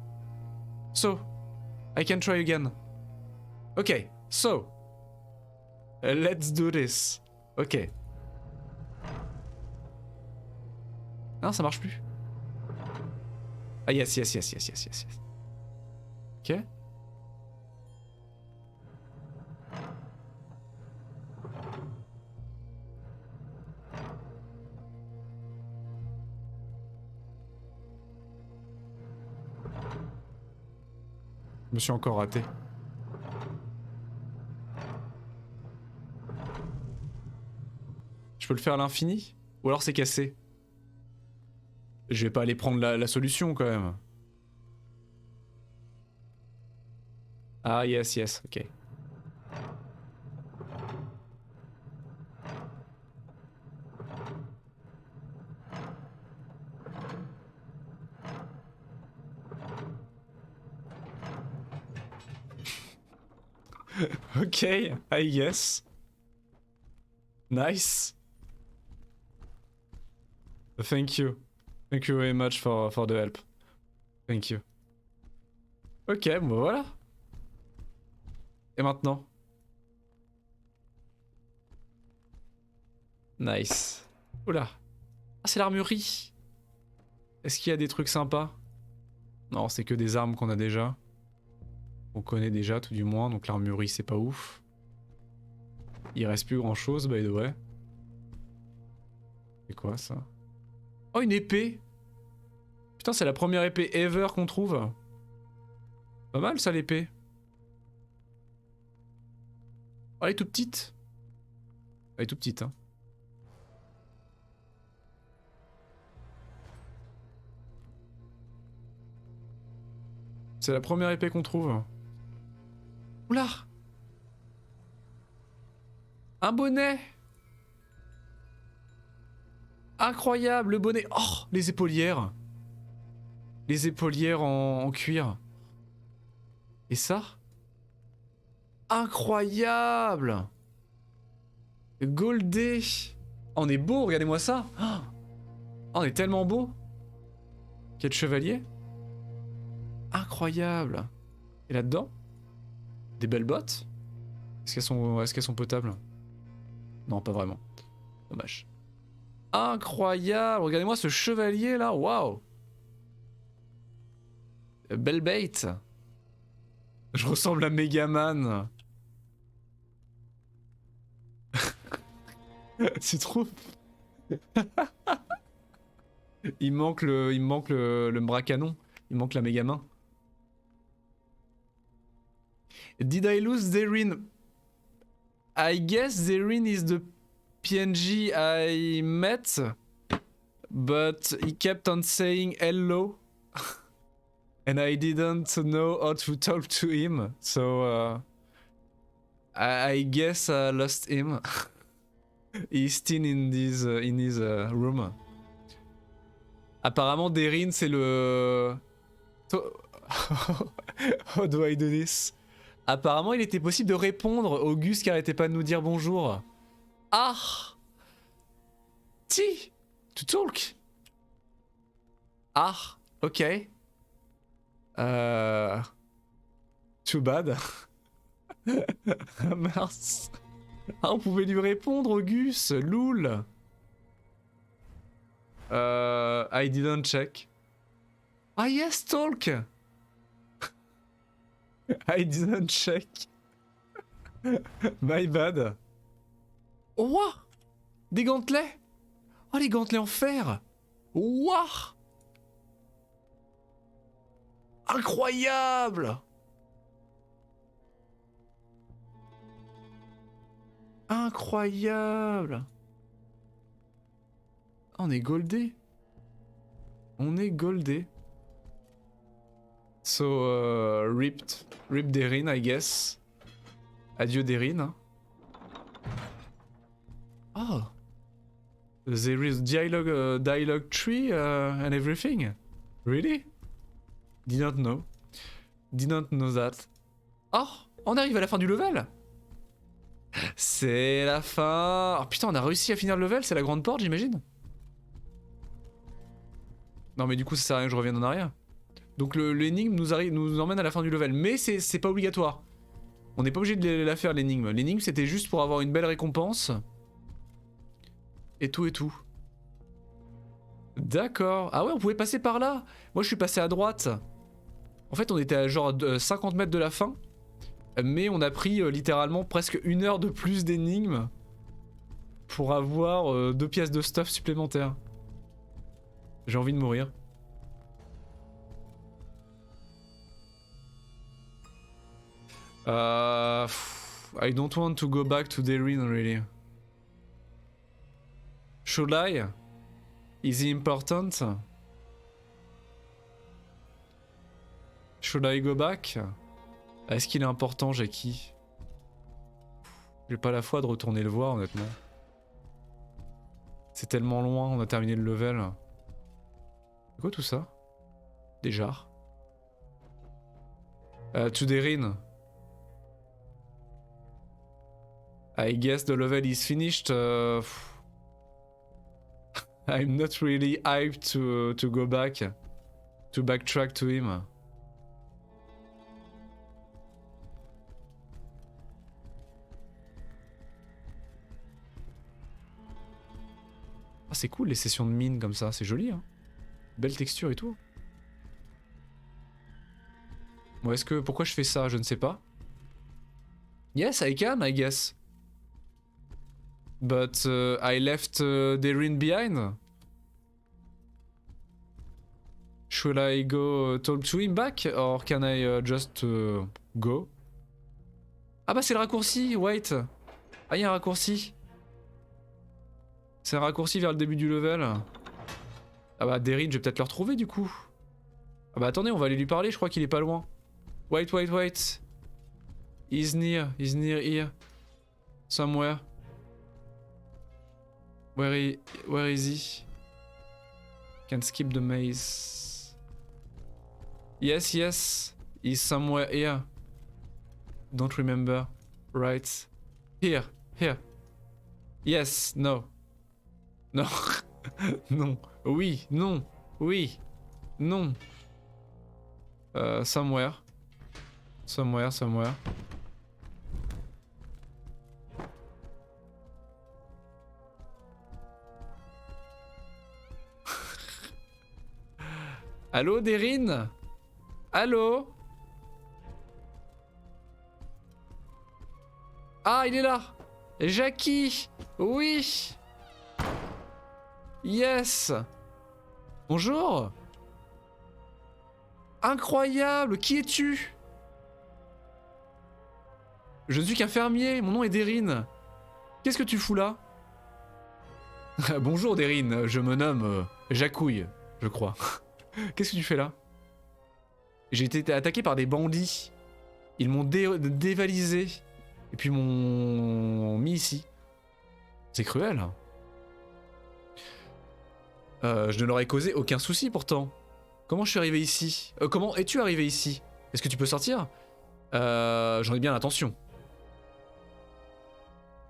So, I can try again. Okay, so. Let's do this. Ok. Non, ça marche plus. Ah yes. Ok. Je me suis encore raté. Je peux le faire à l'infini? Ou alors c'est cassé? Je vais pas aller prendre la solution quand même. Ah yes, yes, ok. Ok, I guess. Nice. Thank you. Thank you very much for the help. Thank you. Ok, bon voilà. Et maintenant? Nice. Oula. Ah, c'est l'armurerie. Est-ce qu'il y a des trucs sympas? Non, c'est que des armes qu'on a déjà. On connaît déjà, tout du moins, donc l'armurerie, c'est pas ouf. Il reste plus grand chose, by the way. C'est quoi ça? Oh, une épée! Putain, c'est la première épée ever qu'on trouve. Pas mal ça, l'épée. Oh, elle est toute petite. Elle est toute petite, hein. C'est la première épée qu'on trouve. Oula! Un bonnet! Incroyable, le bonnet! Oh, les épaulières! Les épaulières en cuir. Et ça? Incroyable! Goldé! Oh, on est beau, regardez-moi ça! Oh, on est tellement beau! Quel chevalier! Incroyable! Et là-dedans? Des belles bottes? Est-ce qu'elles sont potables? Non, pas vraiment. Dommage. Incroyable! Regardez-moi ce chevalier là, waouh! Belle bait! Je ressemble à Megaman! C'est trop. Il manque le bras canon. Il manque la méga main. Did I lose Zerine? I guess Zerine is the PNG I met, but he kept on saying hello, and I didn't know how to talk to him, so I guess I lost him. He's still in his room. Apparemment, Derin, c'est le... How do I do this? Apparemment, il était possible de répondre au Gus qui arrêtait pas de nous dire bonjour. Ah! Ti! To talk! Ah, ok. Too bad. Mince. Ah, on pouvait lui répondre au Gus, loul. I didn't check. Ah yes, talk. I didn't check. My bad. Oh, wow. Des gantelets. Oh, les gantelets en fer. Wow. Incroyable. Incroyable. On est goldé. On est goldé. So, rip Derin, I guess. Adieu Derin. Oh. There is dialogue tree and everything. Really? Didn't know. Didn't know that. Oh, on arrive à la fin du level. C'est la fin. Oh putain, on a réussi à finir le level, c'est la grande porte, j'imagine. Non mais du coup ça sert à rien que je revienne en arrière. Donc l'énigme nous emmène à la fin du level, mais c'est pas obligatoire. On n'est pas obligé de la faire l'énigme. L'énigme c'était juste pour avoir une belle récompense. Et tout et tout. D'accord. Ah ouais, on pouvait passer par là. Moi je suis passé à droite. En fait on était à genre 50 mètres de la fin. Mais on a pris littéralement presque 1 heure de plus d'énigmes. Pour avoir 2 pièces de stuff supplémentaires. J'ai envie de mourir. I don't want to go back to Darin really. Should I? Is he important? Should I go back? Est-ce qu'il est important, Jackie? J'ai pas la foi de retourner le voir, honnêtement. C'est tellement loin, on a terminé le level. C'est quoi tout ça? Des jarres. To Darin. I guess the level is finished. I'm not really hyped to go back. To backtrack to him. Ah, c'est cool les sessions de mine comme ça, c'est joli hein. Belle texture et tout. Bon, est-ce que... Pourquoi je fais ça? Je ne sais pas. Yes, I can, I guess. But I left Darin behind. Should I go talk to him back? Or can I just go? Ah bah c'est le raccourci, wait. Ah, il y a un raccourci. C'est un raccourci vers le début du level. Ah bah Darin, je vais peut-être le retrouver du coup. Ah bah attendez, on va aller lui parler, je crois qu'il est pas loin. Wait, wait, wait. He's near here. Somewhere. Where is he? Can skip the maze. Yes, yes. He's somewhere here. Don't remember. Right. Here. Yes, no. Non. Non. Oui, non. Oui. Non. Somewhere. Allô, Darin? Allô? Ah, il est là! Jackie! Oui! Yes! Bonjour! Incroyable! Qui es-tu? Je ne suis qu'un fermier, mon nom est Darin. Qu'est-ce que tu fous là? Bonjour Darin, je me nomme Jacouille, je crois. Qu'est-ce que tu fais là? J'ai été attaqué par des bandits. Ils m'ont dévalisé. Et puis m'ont mis ici. C'est cruel. Je ne leur ai causé aucun souci pourtant. Comment je suis arrivé ici? Comment es-tu arrivé ici? Est-ce que tu peux sortir? J'en ai bien l'intention.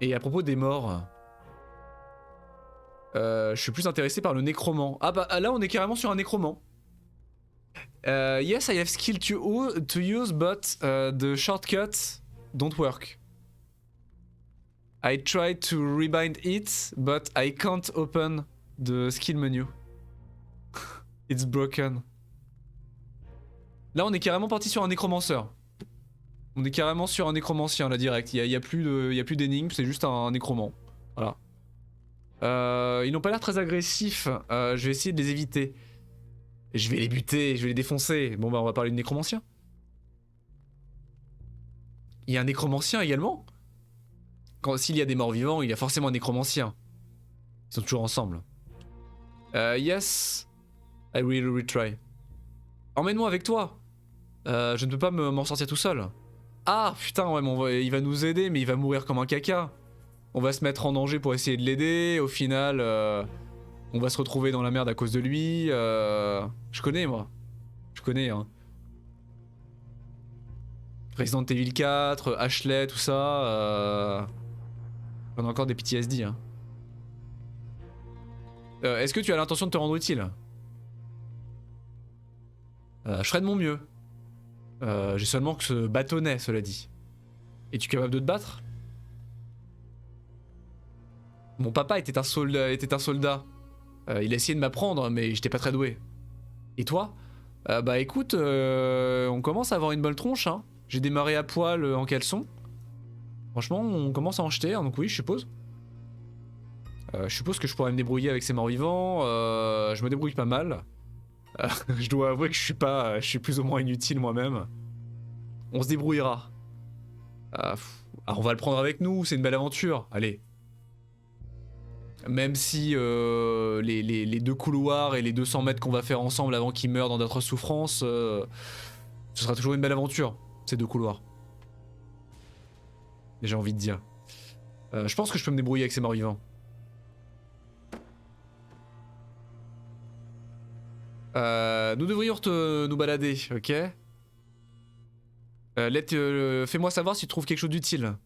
Et à propos des morts... je suis plus intéressé par le nécromant. Ah bah là on est carrément sur un nécromant. Yes, I have skill to use, but the shortcuts don't work. I tried to rebind it, but I can't open the skill menu. It's broken. Là, on est carrément parti sur un nécromanceur. On est carrément sur un nécromancien là direct. Il y a plus d'énigmes, c'est juste un nécromant. Voilà. Ils n'ont pas l'air très agressifs. Je vais essayer de les éviter. Je vais les buter, je vais les défoncer. Bon bah on va parler de nécromancien. Il y a un nécromancien également. S'il y a des morts vivants, il y a forcément un nécromancien. Ils sont toujours ensemble. Yes, I will retry. Emmène-moi avec toi. Je ne peux pas m'en sortir tout seul. Ah putain, ouais, mais il va nous aider, mais il va mourir comme un caca. On va se mettre en danger pour essayer de l'aider. Au final, on va se retrouver dans la merde à cause de lui. Je connais, moi. Je connais, hein. Resident Evil 4, Ashley, tout ça. On a encore des PTSD, hein. Est-ce que tu as l'intention de te rendre utile? Je ferai de mon mieux. J'ai seulement que ce bâtonnet, cela dit. Es-tu capable de te battre? Mon papa était un soldat. Il a essayé de m'apprendre, mais j'étais pas très doué. Et toi? Bah écoute, on commence à avoir une bonne tronche, hein. J'ai démarré à poil en caleçon. Franchement, on commence à en jeter, hein, donc oui, je suppose. Je suppose que je pourrais me débrouiller avec ces morts-vivants. Je me débrouille pas mal. Je dois avouer que je suis plus ou moins inutile moi-même. On se débrouillera. On va le prendre avec nous, c'est une belle aventure. Allez. Même si les 2 couloirs et les 200 mètres qu'on va faire ensemble avant qu'il meure dans d'autres souffrances, ce sera toujours une belle aventure, ces 2 couloirs. Et j'ai envie de dire. Je pense que je peux me débrouiller avec ces morts vivants. Nous devrions nous balader, ok? Fais-moi savoir si tu trouves quelque chose d'utile.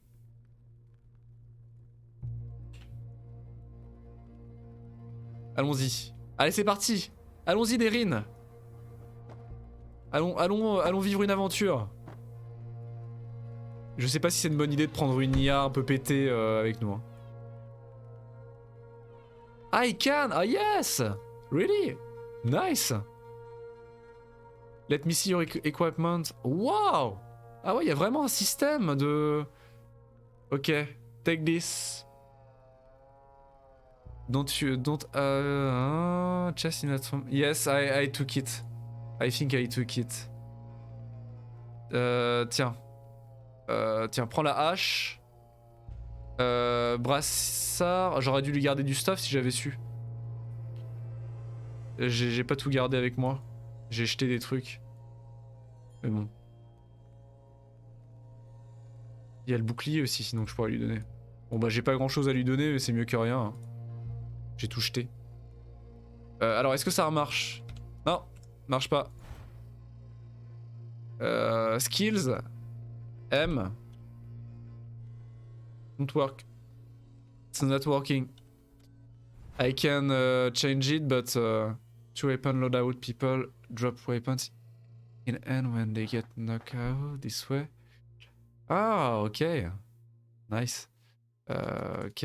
Allons-y. Allez, c'est parti. Allons-y, Derine. Allons vivre une aventure. Je sais pas si c'est une bonne idée de prendre une IA un peu pétée avec nous. Hein. I can! Ah yes! Really? Nice! Let me see your equipment. Wow! Ah ouais, il y a vraiment un système de... Ok, take this. Don't just in that form. Yes, I took it. I think I took it. Tiens. Tiens, prends la hache. Brassard. J'aurais dû lui garder du stuff si j'avais su. J'ai pas tout gardé avec moi. J'ai jeté des trucs. Mais bon. Il y a le bouclier aussi, sinon que je pourrais lui donner. Bon bah j'ai pas grand chose à lui donner, mais c'est mieux que rien. Hein. J'ai tout jeté. Alors est-ce que ça remarche? Non, marche pas. Skills. M. Don't work. It's not working. I can change it, but to weapon loadout people drop weapons in hand when they get knocked out this way. Ah, ok. Nice. Ok.